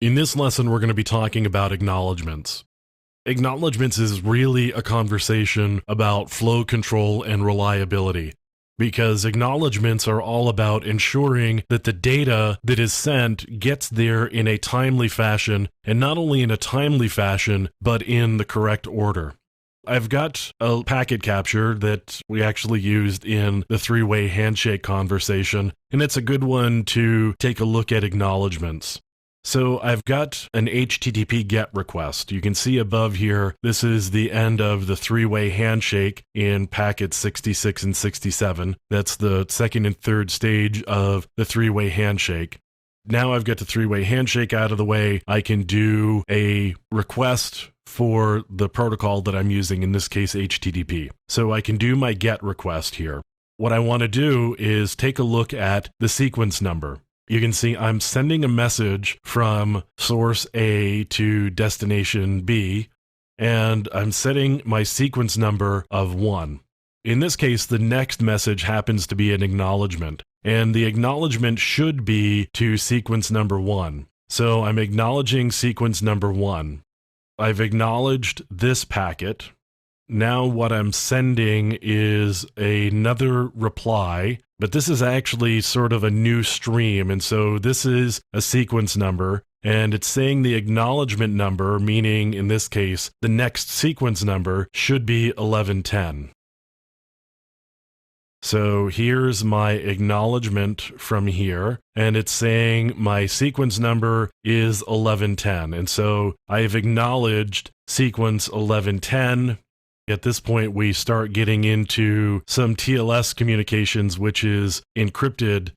In this lesson, we're going to be talking about acknowledgements. Acknowledgements is really a conversation about flow control and reliability, because acknowledgements are all about ensuring that the data that is sent gets there in a timely fashion, and not only in a timely fashion, but in the correct order. I've got a packet capture that we actually used in the three-way handshake conversation, and it's a good one to take a look at acknowledgements. So I've got an HTTP GET request. You can see above here, this is the end of the three-way handshake in packets 66 and 67. That's the second and third stage of the three-way handshake. Now I've got the three-way handshake out of the way. I can do a request for the protocol that I'm using, in this case HTTP. So I can do my GET request here. What I want to do is take a look at the sequence number. You can see I'm sending a message from source A to destination B, and I'm setting my sequence number of 1. In this case, the next message happens to be an acknowledgement, and the acknowledgement should be to sequence number 1. So I'm acknowledging sequence number 1. I've acknowledged this packet. Now what I'm sending is another reply, but this is actually sort of a new stream, and so this is a sequence number, and it's saying the acknowledgement number, meaning in this case, the next sequence number should be 1110. So here's my acknowledgement from here, and it's saying my sequence number is 1110, and so I've acknowledged sequence 1110. At this point, we start getting into some TLS communications, which is encrypted.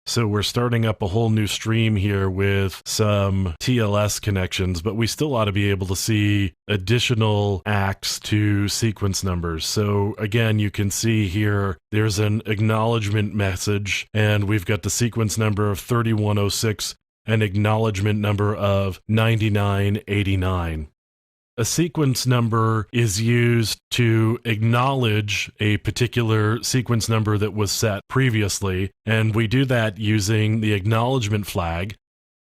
So we're starting up a whole new stream here with some TLS connections, but we still ought to be able to see additional ACKs to sequence numbers. So again, you can see here, there's an acknowledgement message, and we've got the sequence number of 3106, an acknowledgement number of 9989. A sequence number is used to acknowledge a particular sequence number that was set previously, and we do that using the acknowledgement flag.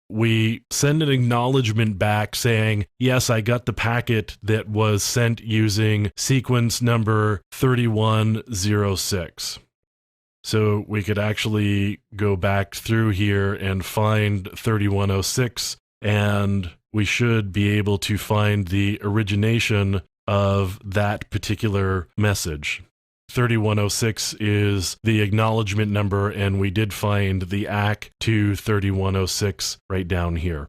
We send an acknowledgement back saying, yes, I got the packet that was sent using sequence number 3106. So we could actually go back through here and find 3106, and we should be able to find the origination of that particular message. 3106 is the acknowledgement number, and we did find the ACK to 3106 right down here.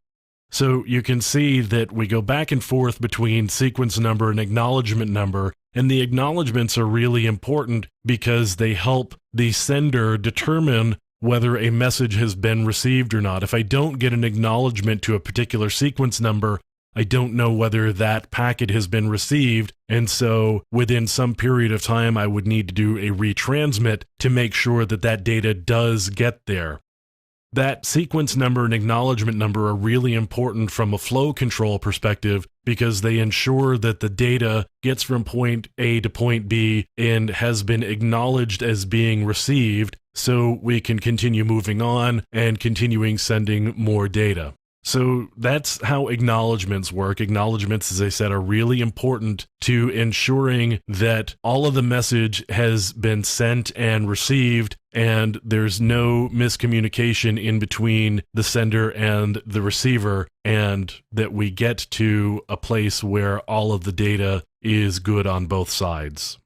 So you can see that we go back and forth between sequence number and acknowledgement number, and the acknowledgements are really important because they help the sender determine whether a message has been received or not. If I don't get an acknowledgement to a particular sequence number, I don't know whether that packet has been received, and so within some period of time I would need to do a retransmit to make sure that that data does get there. That sequence number and acknowledgement number are really important from a flow control perspective because they ensure that the data gets from point A to point B and has been acknowledged as being received, so we can continue moving on and continuing sending more data. So that's how acknowledgements work. Acknowledgements, as I said, are really important to ensuring that all of the message has been sent and received, and there's no miscommunication in between the sender and the receiver, and that we get to a place where all of the data is good on both sides.